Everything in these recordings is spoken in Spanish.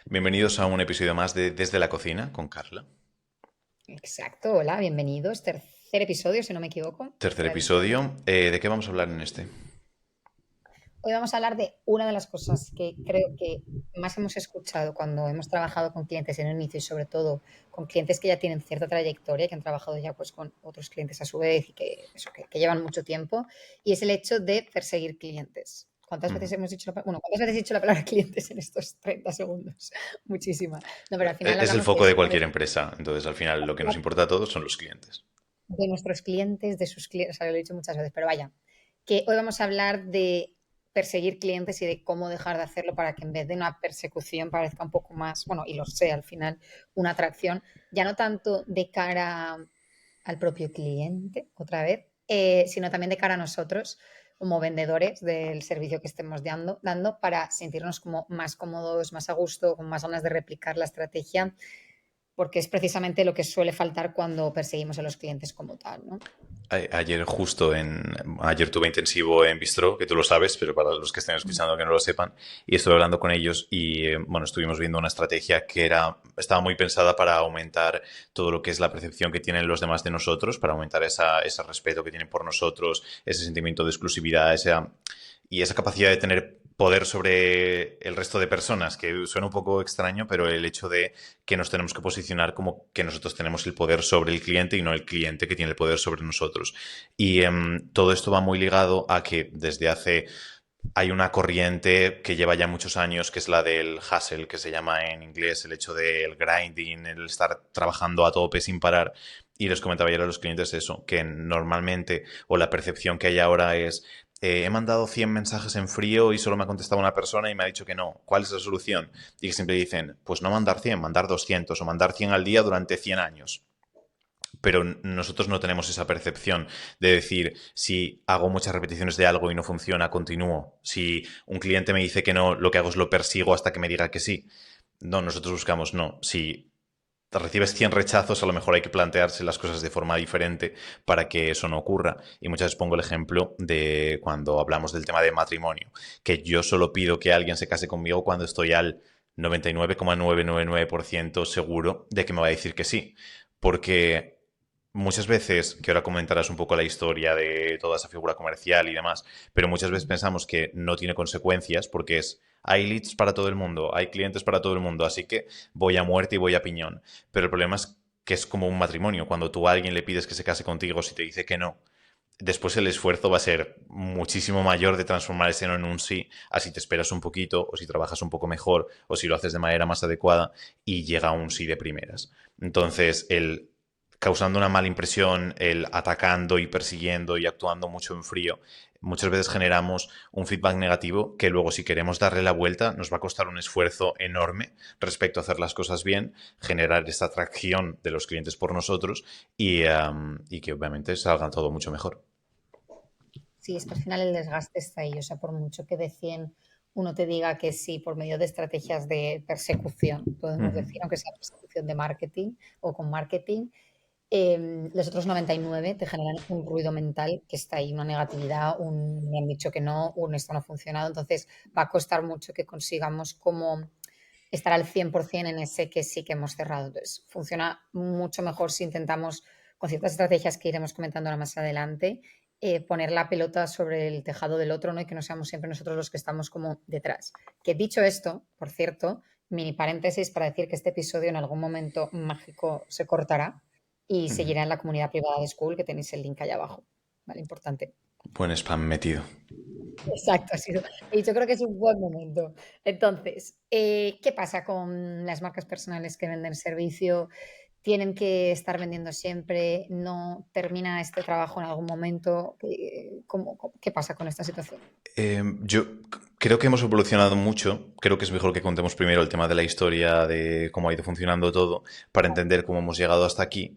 Bienvenidos a un episodio más de Desde la Cocina con Carla. Exacto, hola, bienvenidos. Tercer episodio, si no me equivoco. Tercer Tercera edición. episodio. ¿De qué vamos a hablar en este? Hoy vamos a hablar de una de las cosas que creo que más hemos escuchado cuando hemos trabajado con clientes en el inicio y sobre todo con clientes que ya tienen cierta trayectoria, que han trabajado ya pues con otros clientes a su vez y que llevan mucho tiempo, y es el hecho de perseguir clientes. ¿Cuántas Ujú. veces hemos dicho cuántas veces he dicho la palabra clientes en estos 30 segundos? Muchísima. No, pero al final Es el hablamos de foco eso, de ¿no? cualquier empresa. Entonces, al final, lo que nos importa a todos son los clientes. De nuestros clientes, de sus clientes, o sea, lo he dicho muchas veces, pero vaya, que hoy vamos a hablar de perseguir clientes y de cómo dejar de hacerlo para que en vez de una persecución parezca un poco más, bueno, y lo sé al final, una atracción, ya no tanto de cara al propio cliente, otra vez, sino también de cara a nosotros como vendedores del servicio que estemos dando para sentirnos como más cómodos, más a gusto, con más ganas de replicar la estrategia, porque es precisamente lo que suele faltar cuando perseguimos a los clientes como tal, ¿no? Ayer ayer tuve intensivo en Bistro, que tú lo sabes, pero para los que estén escuchando que no lo sepan, y estuve hablando con ellos y bueno, estuvimos viendo una estrategia que estaba muy pensada para aumentar todo lo que es la percepción que tienen los demás de nosotros, para aumentar ese respeto que tienen por nosotros, ese sentimiento de exclusividad, y esa capacidad de tener poder sobre el resto de personas, que suena un poco extraño, pero el hecho de que nos tenemos que posicionar como que nosotros tenemos el poder sobre el cliente y no el cliente que tiene el poder sobre nosotros. Y todo esto va muy ligado a que desde hace hay una corriente que lleva ya muchos años, que es la del hustle, que se llama en inglés el hecho del grinding, el estar trabajando a tope sin parar. Y les comentaba ayer a los clientes eso, que normalmente, o la percepción que hay ahora es, he mandado 100 mensajes en frío y solo me ha contestado una persona y me ha dicho que no. ¿Cuál es la solución? Y que siempre dicen, pues no mandar 100, mandar 200 o mandar 100 al día durante 100 años. Pero nosotros no tenemos esa percepción de decir, si hago muchas repeticiones de algo y no funciona, continúo. Si un cliente me dice que no, lo que hago es lo persigo hasta que me diga que sí. No, nosotros buscamos no. Si recibes 100 rechazos, a lo mejor hay que plantearse las cosas de forma diferente para que eso no ocurra. Y muchas veces pongo el ejemplo de cuando hablamos del tema de matrimonio, que yo solo pido que alguien se case conmigo cuando estoy al 99,999% seguro de que me va a decir que sí. Porque muchas veces, que ahora comentarás un poco la historia de toda esa figura comercial y demás, pero muchas veces pensamos que no tiene consecuencias porque hay leads para todo el mundo, hay clientes para todo el mundo, así que voy a muerte y voy a piñón. Pero el problema es que es como un matrimonio. Cuando tú a alguien le pides que se case contigo, si te dice que no, después el esfuerzo va a ser muchísimo mayor de transformar ese no en un sí, así te esperas un poquito, o si trabajas un poco mejor, o si lo haces de manera más adecuada y llega a un sí de primeras. Entonces, el causando una mala impresión, el atacando y persiguiendo y actuando mucho en frío, muchas veces generamos un feedback negativo que luego si queremos darle la vuelta nos va a costar un esfuerzo enorme respecto a hacer las cosas bien, generar esta atracción de los clientes por nosotros y que obviamente salga todo mucho mejor. Sí, es que al final el desgaste está ahí. O sea, por mucho que de 100 uno te diga que sí, por medio de estrategias de persecución, podemos Ujú. decir, aunque sea persecución de marketing o con marketing, los otros 99 te generan un ruido mental que está ahí, una negatividad, un me han dicho que no, un esto no ha funcionado. Entonces va a costar mucho que consigamos como estar al 100% en ese que sí que hemos cerrado. Entonces funciona mucho mejor si intentamos, con ciertas estrategias que iremos comentando ahora más adelante, poner la pelota sobre el tejado del otro, ¿no? Y que no seamos siempre nosotros los que estamos como detrás. Que dicho esto, por cierto, mini paréntesis para decir que este episodio en algún momento mágico se cortará y Ujú. seguirá en la comunidad privada de School, que tenéis el link allá abajo. Vale, importante. Buen spam metido. Exacto, ha sido. Y yo creo que es un buen momento. Entonces, ¿qué pasa con las marcas personales que venden servicio? ¿Tienen que estar vendiendo siempre? ¿No termina este trabajo en algún momento? ¿Qué pasa con esta situación? Yo creo que hemos evolucionado mucho. Creo que es mejor que contemos primero el tema de la historia, de cómo ha ido funcionando todo, para entender cómo hemos llegado hasta aquí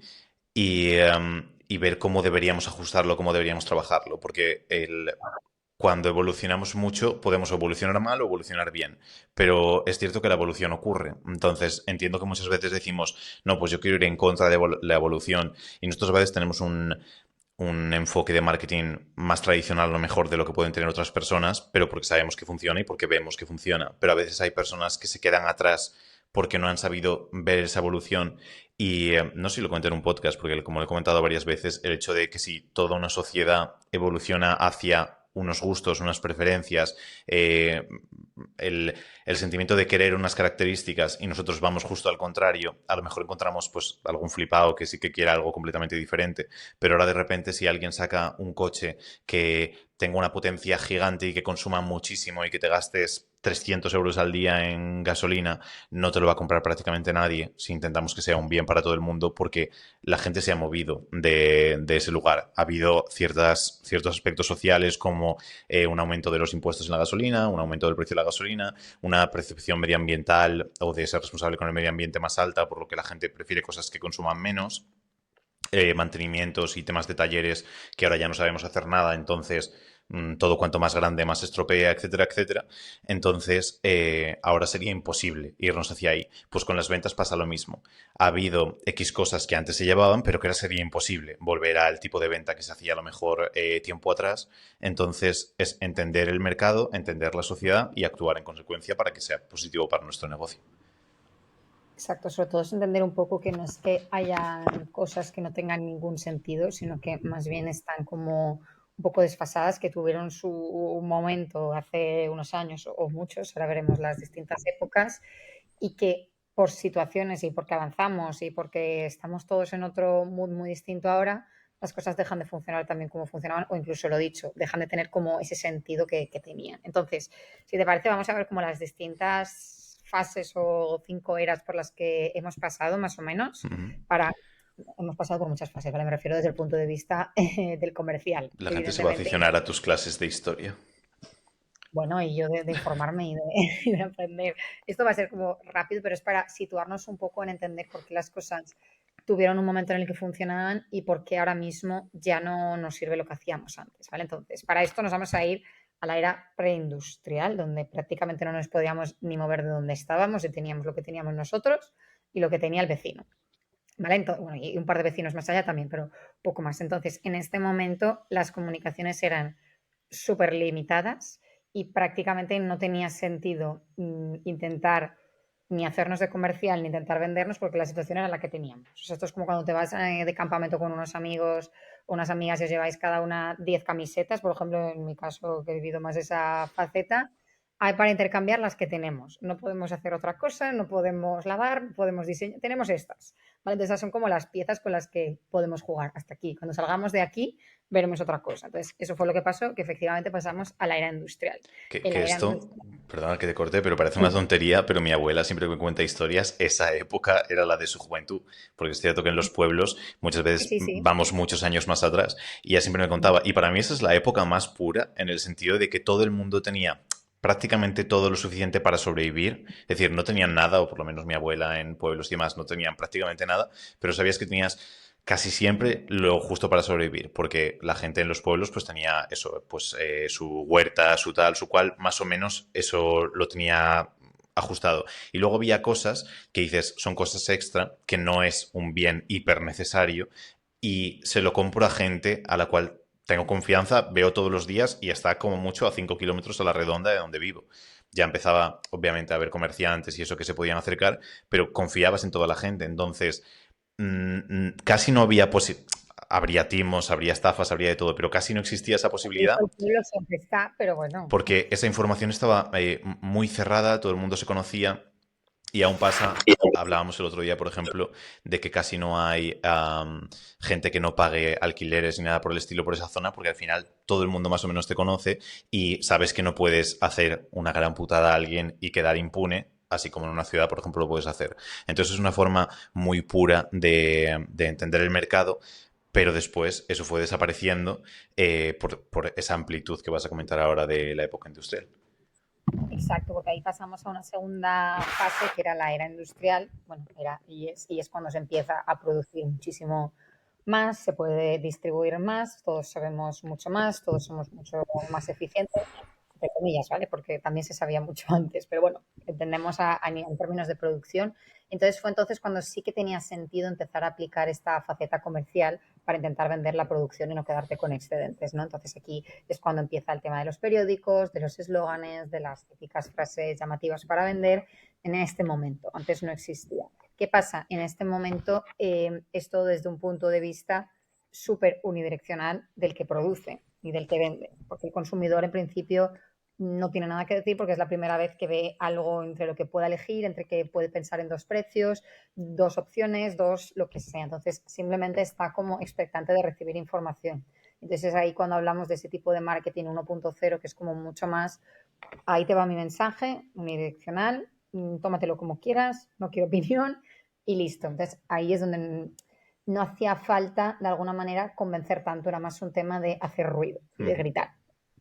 y ver cómo deberíamos ajustarlo, cómo deberíamos trabajarlo. Porque cuando evolucionamos mucho, podemos evolucionar mal o evolucionar bien. Pero es cierto que la evolución ocurre. Entonces, entiendo que muchas veces decimos, no, pues yo quiero ir en contra de la evolución. Y nosotros a veces tenemos un enfoque de marketing más tradicional, a lo mejor, de lo que pueden tener otras personas, pero porque sabemos que funciona y porque vemos que funciona. Pero a veces hay personas que se quedan atrás porque no han sabido ver esa evolución. Y no sé si lo comenté en un podcast, porque como lo he comentado varias veces, el hecho de que si toda una sociedad evoluciona hacia unos gustos, unas preferencias, eh, el, el sentimiento de querer unas características y nosotros vamos justo al contrario, a lo mejor encontramos pues algún flipado que sí que quiera algo completamente diferente, pero ahora de repente si alguien saca un coche que tenga una potencia gigante y que consuma muchísimo y que te gastes 300 euros al día en gasolina, no te lo va a comprar prácticamente nadie si intentamos que sea un bien para todo el mundo, porque la gente se ha movido de ese lugar. Ha habido ciertos aspectos sociales como un aumento de los impuestos en la gasolina, un aumento del precio de la gasolina, una percepción medioambiental o de ser responsable con el medio ambiente más alta, por lo que la gente prefiere cosas que consuman menos. Mantenimientos y temas de talleres que ahora ya no sabemos hacer nada, entonces todo cuanto más grande más estropea, etcétera, etcétera. Entonces ahora sería imposible irnos hacia ahí. Pues con las ventas pasa lo mismo. Ha habido X cosas que antes se llevaban, pero que ahora sería imposible volver al tipo de venta que se hacía a lo mejor tiempo atrás. Entonces es entender el mercado, entender la sociedad y actuar en consecuencia para que sea positivo para nuestro negocio. Exacto, sobre todo es entender un poco que no es que hayan cosas que no tengan ningún sentido, sino que más bien están como un poco desfasadas, que tuvieron su momento hace unos años o muchos, ahora veremos las distintas épocas, y que por situaciones y porque avanzamos y porque estamos todos en otro mood muy distinto ahora, las cosas dejan de funcionar también como funcionaban, o incluso lo dicho, dejan de tener como ese sentido que tenían. Entonces, si te parece, vamos a ver como las distintas fases o 5 eras por las que hemos pasado, más o menos, para... Hemos pasado por muchas fases, ¿vale? Me refiero desde el punto de vista del comercial, La gente se va a evidentemente. aficionar a tus clases de historia. Bueno, y yo de informarme y de, y de aprender. Esto va a ser como rápido, pero es para situarnos un poco en entender por qué las cosas tuvieron un momento en el que funcionaban y por qué ahora mismo ya no nos sirve lo que hacíamos antes, ¿vale? Entonces, para esto nos vamos a ir a la era preindustrial, donde prácticamente no nos podíamos ni mover de donde estábamos y teníamos lo que teníamos nosotros y lo que tenía el vecino, ¿vale? Entonces, bueno, y un par de vecinos más allá también, pero poco más. Entonces, en este momento las comunicaciones eran súper limitadas y prácticamente no tenía sentido intentar ni hacernos de comercial ni intentar vendernos porque la situación era la que teníamos. O sea, esto es como cuando te vas de campamento con unos amigos o unas amigas y os lleváis cada una 10 camisetas, por ejemplo, en mi caso que he vivido más esa faceta, hay para intercambiar las que tenemos. No podemos hacer otra cosa, no podemos lavar, no podemos diseñar, tenemos estas. ¿Vale? Entonces, esas son como las piezas con las que podemos jugar hasta aquí. Cuando salgamos de aquí, veremos otra cosa. Entonces, eso fue lo que pasó, que efectivamente pasamos a la era industrial. En Que la era esto, industrial, perdona que te corte, pero parece una tontería, pero mi abuela siempre que me cuenta historias, esa época era la de su juventud, porque es cierto que en los pueblos muchas veces sí, sí. vamos muchos años más atrás y ella siempre me contaba, y para mí esa es la época más pura en el sentido de que todo el mundo tenía prácticamente todo lo suficiente para sobrevivir, es decir, no tenían nada, o por lo menos mi abuela en pueblos y demás no tenían prácticamente nada, pero sabías que tenías casi siempre lo justo para sobrevivir, porque la gente en los pueblos pues tenía eso, pues su huerta, su tal, su cual, más o menos eso lo tenía ajustado. Y luego había cosas que dices, son cosas extra, que no es un bien hiper necesario, y se lo compro a gente a la cual tengo confianza, veo todos los días y está como mucho a 5 kilómetros a la redonda de donde vivo. Ya empezaba, obviamente, a haber comerciantes y eso que se podían acercar, pero confiabas en toda la gente. Entonces, casi no había habría timos, habría estafas, habría de todo, pero casi no existía esa El posibilidad pueblo siempre está, pero bueno. porque esa información estaba muy cerrada, todo el mundo se conocía y aún pasa, hablábamos el otro día, por ejemplo, de que casi no hay gente que no pague alquileres ni nada por el estilo por esa zona, porque al final todo el mundo más o menos te conoce y sabes que no puedes hacer una gran putada a alguien y quedar impune, así como en una ciudad, por ejemplo, lo puedes hacer. Entonces es una forma muy pura de entender el mercado, pero después eso fue desapareciendo por esa amplitud que vas a comentar ahora de la época industrial. Exacto, porque ahí pasamos a una segunda fase que era la era industrial. Bueno, era y es cuando se empieza a producir muchísimo más, se puede distribuir más, todos sabemos mucho más, todos somos mucho más eficientes, entre comillas, ¿vale? Porque también se sabía mucho antes, pero bueno, entendemos en términos de producción. Entonces fue entonces cuando sí que tenía sentido empezar a aplicar esta faceta comercial para intentar vender la producción y no quedarte con excedentes, ¿no? Entonces aquí es cuando empieza el tema de los periódicos, de los eslóganes, de las típicas frases llamativas para vender, en este momento. Antes no existía. ¿Qué pasa? En este momento es todo desde un punto de vista súper unidireccional del que produce y del que vende, porque el consumidor en principio no tiene nada que decir porque es la primera vez que ve algo entre lo que pueda elegir, entre que puede pensar en dos precios, dos opciones, dos lo que sea. Entonces, simplemente está como expectante de recibir información. Entonces, es ahí cuando hablamos de ese tipo de marketing 1.0, que es como mucho más, ahí te va mi mensaje, unidireccional, tómatelo como quieras, no quiero opinión y listo. Entonces, ahí es donde no hacía falta, de alguna manera, convencer tanto, era más un tema de hacer ruido y de Ujú. gritar,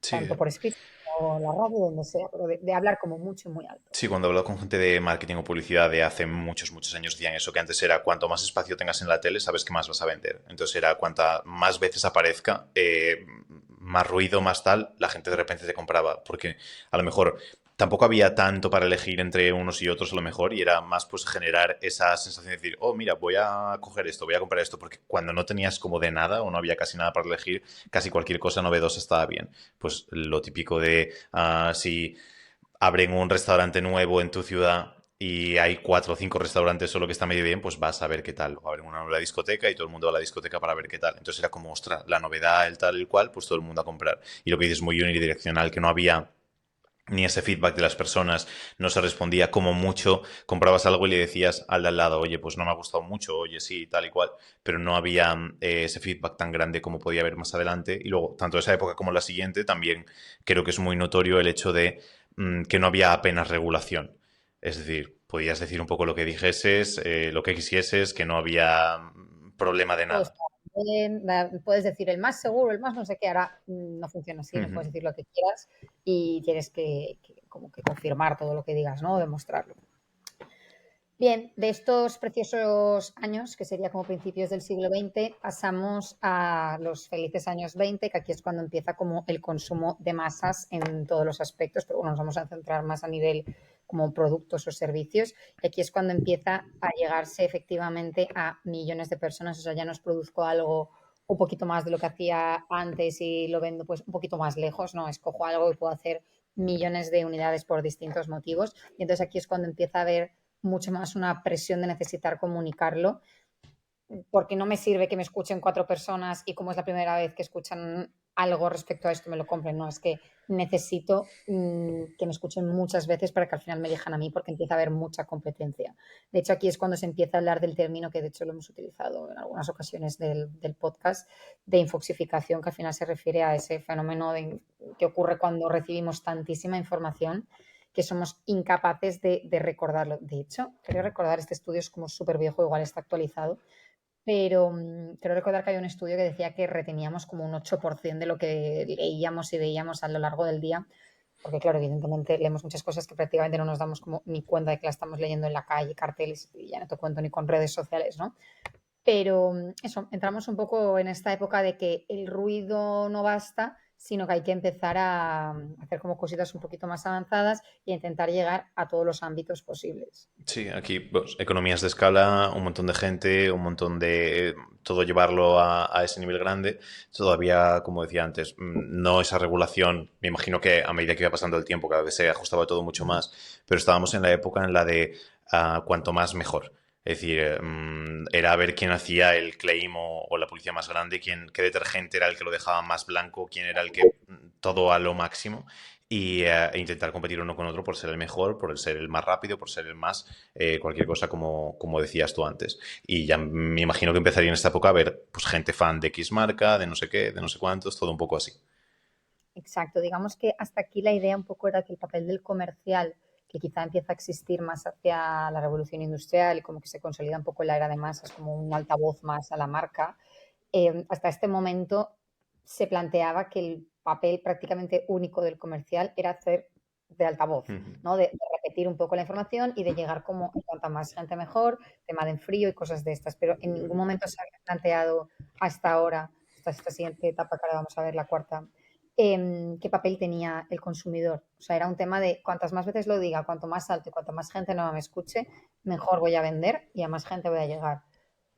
Sí, tanto por escrito o la radio, donde sea, pero de hablar como mucho y muy alto. sí, cuando he hablado con gente de marketing o publicidad de hace muchos, muchos años, decían eso, que antes era cuanto más espacio tengas en la tele, sabes que más vas a vender. Entonces era cuanta más veces aparezca, más ruido, más tal, la gente de repente te compraba. Porque a lo mejor tampoco había tanto para elegir entre unos y otros, a lo mejor, y era más pues generar esa sensación de decir, oh, mira, voy a coger esto, voy a comprar esto, porque cuando no tenías como de nada o no había casi nada para elegir, casi cualquier cosa novedosa estaba bien. Pues lo típico de si abren un restaurante nuevo en tu ciudad y hay 4 o 5 restaurantes solo que está medio bien, pues vas a ver qué tal. O abren una nueva discoteca y todo el mundo va a la discoteca para ver qué tal. Entonces era como, ostras, la novedad, el tal, el cual, pues todo el mundo a comprar. Y lo que dices es muy unidireccional, que no había ni ese feedback de las personas, no se respondía como mucho, comprabas algo y le decías al de al lado, oye, pues no me ha gustado mucho, oye, sí, tal y cual, pero no había ese feedback tan grande como podía haber más adelante. Y luego, tanto esa época como la siguiente, también creo que es muy notorio el hecho de que no había apenas regulación. Es decir, podías decir un poco lo que dijeses, lo que quisieses, que no había problema de Todo nada. está bien, puedes decir el más seguro, el más no sé qué, ahora no funciona así, no Ujú. puedes decir lo que quieras y tienes que como que confirmar todo lo que digas, ¿no? Demostrarlo. Bien, de estos preciosos años, que sería como principios del siglo XX, pasamos a los felices años 20, que aquí es cuando empieza como el consumo de masas en todos los aspectos, pero bueno, nos vamos a centrar más a nivel como productos o servicios, y aquí es cuando empieza a llegarse efectivamente a millones de personas, o sea, ya no os produzco algo un poquito más de lo que hacía antes y lo vendo pues un poquito más lejos, no, escojo algo y puedo hacer millones de unidades por distintos motivos, y entonces aquí es cuando empieza a haber mucho más una presión de necesitar comunicarlo, porque no me sirve que me escuchen 4 personas y como es la primera vez que escuchan algo respecto a esto me lo compren, no, es que necesito que me escuchen muchas veces para que al final me elijan a mí porque empieza a haber mucha competencia. De hecho, aquí es cuando se empieza a hablar del término que de hecho lo hemos utilizado en algunas ocasiones del podcast, de infoxificación, que al final se refiere a ese fenómeno que ocurre cuando recibimos tantísima información que somos incapaces de recordarlo. De hecho, creo recordar, este estudio es como súper viejo, igual está actualizado, pero creo recordar que hay un estudio que decía que reteníamos como un 8% de lo que leíamos y veíamos a lo largo del día, porque claro, evidentemente leemos muchas cosas que prácticamente no nos damos como ni cuenta de que la estamos leyendo en la calle, carteles, y ya no te cuento ni con redes sociales, ¿no? Pero eso, entramos un poco en esta época de que el ruido no basta, sino que hay que empezar a hacer como cositas un poquito más avanzadas y a intentar llegar a todos los ámbitos posibles. Sí, aquí pues, economías de escala, un montón de gente, un montón de todo llevarlo a ese nivel grande. Todavía, como decía antes, no esa regulación. Me imagino que a medida que iba pasando el tiempo, cada vez se ajustaba todo mucho más, pero estábamos en la época en la de cuanto más mejor. Es decir, era ver quién hacía el claim o la publicidad más grande, qué detergente era el que lo dejaba más blanco, quién era el que todo a lo máximo e intentar competir uno con otro por ser el mejor, por ser el más rápido, por ser el más cualquier cosa como decías tú antes. Y ya me imagino que empezaría en esta época a ver pues, gente fan de X marca, de no sé qué, de no sé cuántos, todo un poco así. Exacto, digamos que hasta aquí la idea un poco era que el papel del comercial, que quizá empieza a existir más hacia la revolución industrial y como que se consolida un poco en la era de masas como un altavoz más a la marca, hasta este momento se planteaba que el papel prácticamente único del comercial era hacer de altavoz, Ujú. ¿no? De repetir un poco la información y de llegar como en cuanta más gente mejor, tema de enfrío y cosas de estas, pero en ningún momento se había planteado hasta ahora, hasta esta siguiente etapa que ahora vamos a ver, la cuarta, qué papel tenía el consumidor. O sea, era un tema de cuantas más veces lo diga, cuanto más alto y cuanto más gente no me escuche, mejor voy a vender y a más gente voy a llegar.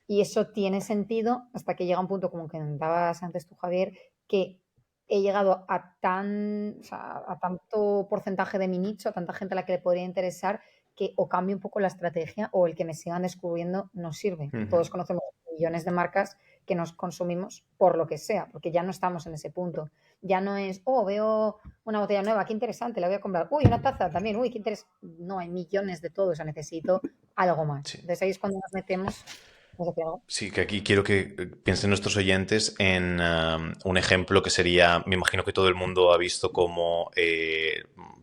Y eso tiene sentido hasta que llega un punto, como que comentabas antes tú, Javier, que he llegado a, o sea, a tanto porcentaje de mi nicho, a tanta gente a la que le podría interesar, que o cambie un poco la estrategia o el que me sigan descubriendo no sirve. Ujú. Todos conocemos millones de marcas que nos consumimos por lo que sea, porque ya no estamos en ese punto. Ya no es, oh, veo una botella nueva, qué interesante, la voy a comprar. Uy, una taza también, uy, qué interesante. No, hay millones de todo, o sea, necesito algo más. Sí. Entonces ahí es cuando nos metemos, no sé qué hago. Sí, que aquí quiero que piensen nuestros oyentes en un ejemplo que sería, me imagino que todo el mundo ha visto como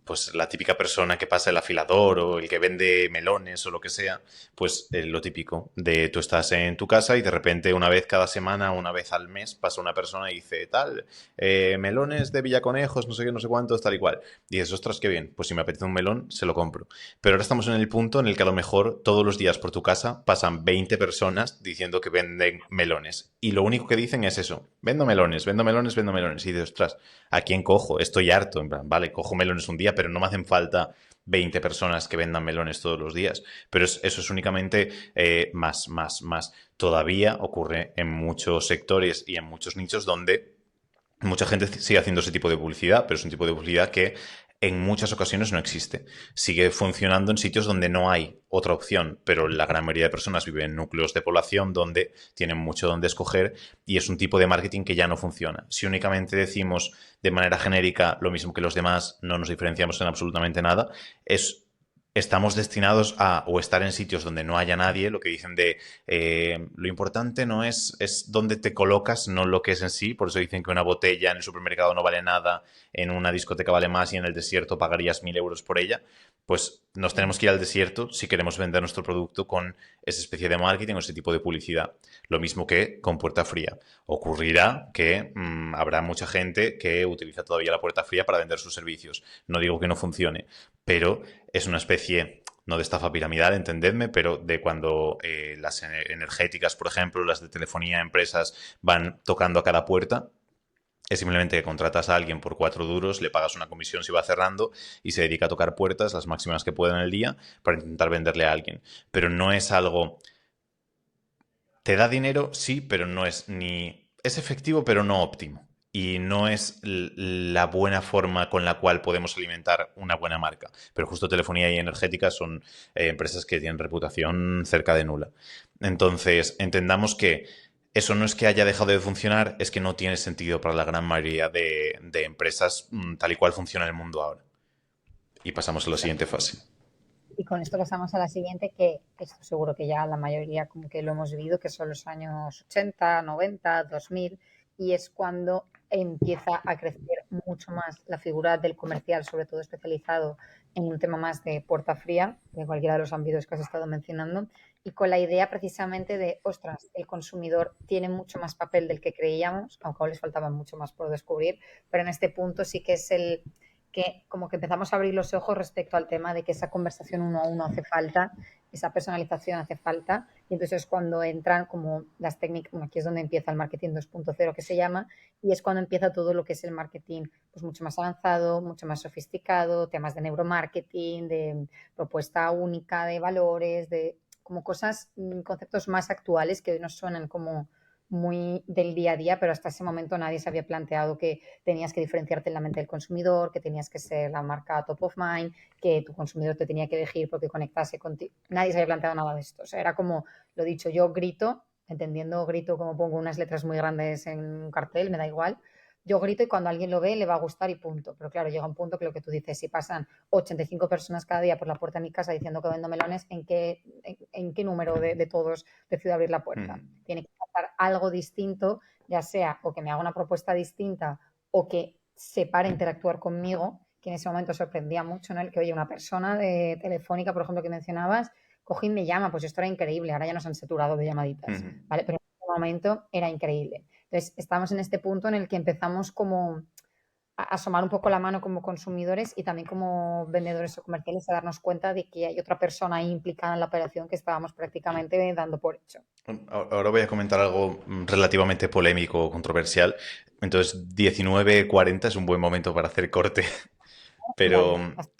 pues la típica persona que pasa el afilador o el que vende melones o lo que sea, pues lo típico de tú estás en tu casa y de repente una vez cada semana, una vez al mes, pasa una persona y dice tal, melones de Villaconejos, no sé qué, no sé cuántos, tal y cual. Y dices, ostras, qué bien, pues si me apetece un melón, se lo compro. Pero ahora estamos en el punto en el que a lo mejor todos los días por tu casa pasan 20 personas diciendo que venden melones. Y lo único que dicen es eso, vendo melones, vendo melones, vendo melones. Y dices, ostras, ¿a quién cojo? Estoy harto, en plan, vale, cojo melones un día, pero no me hacen falta 20 personas que vendan melones todos los días. Pero eso es únicamente más. Todavía ocurre en muchos sectores y en muchos nichos donde mucha gente sigue haciendo ese tipo de publicidad, pero es un tipo de publicidad que en muchas ocasiones no existe. Sigue funcionando en sitios donde no hay otra opción, pero la gran mayoría de personas viven en núcleos de población donde tienen mucho donde escoger y es un tipo de marketing que ya no funciona. Si únicamente decimos de manera genérica lo mismo que los demás, no nos diferenciamos en absolutamente nada, estamos destinados a o estar en sitios donde no haya nadie, lo que dicen de lo importante no es dónde te colocas, no lo que es en sí, por eso dicen que una botella en el supermercado no vale nada, en una discoteca vale más y en el desierto pagarías 1.000 euros por ella, pues nos tenemos que ir al desierto si queremos vender nuestro producto con esa especie de marketing o ese tipo de publicidad. Lo mismo que con puerta fría. Ocurrirá que habrá mucha gente que utiliza todavía la puerta fría para vender sus servicios. No digo que no funcione, pero es una especie, no de estafa piramidal, entendedme, pero de cuando las energéticas, por ejemplo, las de telefonía, empresas, van tocando a cada puerta. Es simplemente que contratas a alguien por 4 duros, le pagas una comisión si va cerrando y se dedica a tocar puertas, las máximas que pueda en el día, para intentar venderle a alguien. Pero no es algo... Te da dinero, sí, pero no es ni... Es efectivo, pero no óptimo. Y no es la buena forma con la cual podemos alimentar una buena marca. Pero justo telefonía y energética son empresas que tienen reputación cerca de nula. Entonces, entendamos que eso no es que haya dejado de funcionar, es que no tiene sentido para la gran mayoría de empresas tal y cual funciona el mundo ahora. Y pasamos a la siguiente fase. Y con esto pasamos a la siguiente, que esto seguro que ya la mayoría como que lo hemos vivido, que son los años 80, 90, 2000, y es cuando empieza a crecer mucho más la figura del comercial, sobre todo especializado en un tema más de puerta fría, de cualquiera de los ámbitos que has estado mencionando, y con la idea precisamente de, ostras, el consumidor tiene mucho más papel del que creíamos, aunque aún les faltaba mucho más por descubrir, pero en este punto sí que es el que como que empezamos a abrir los ojos respecto al tema de que esa conversación uno a uno hace falta, esa personalización hace falta, y entonces es cuando entran como las técnicas, bueno, aquí es donde empieza el marketing 2.0 que se llama, y es cuando empieza todo lo que es el marketing pues mucho más avanzado, mucho más sofisticado, temas de neuromarketing, de propuesta única de valores, de como cosas, conceptos más actuales que hoy nos suenan como muy del día a día, pero hasta ese momento nadie se había planteado que tenías que diferenciarte en la mente del consumidor, que tenías que ser la marca top of mind, que tu consumidor te tenía que elegir porque conectase contigo. Nadie se había planteado nada de esto. O sea, era como, lo dicho, yo grito, entendiendo grito como pongo unas letras muy grandes en un cartel, me da igual. Yo grito y cuando alguien lo ve le va a gustar y punto. Pero claro, llega un punto que lo que tú dices, si pasan 85 personas cada día por la puerta de mi casa diciendo que vendo melones, ¿en qué número de todos decido abrir la puerta? Mm. Tiene que pasar algo distinto, ya sea o que me haga una propuesta distinta o que se pare a interactuar conmigo, que en ese momento sorprendía mucho, ¿no? El que, oye, una persona de Telefónica, por ejemplo, que mencionabas, coge y me llama, pues esto era increíble, ahora ya nos han saturado de llamaditas, Mm. ¿vale? Pero en ese momento era increíble. Entonces, estamos en este punto en el que empezamos como a asomar un poco la mano como consumidores y también como vendedores o comerciales a darnos cuenta de que hay otra persona ahí implicada en la operación que estábamos prácticamente dando por hecho. Ahora voy a comentar algo relativamente polémico o controversial. Entonces, 19:40 es un buen momento para hacer corte. Dale. Pero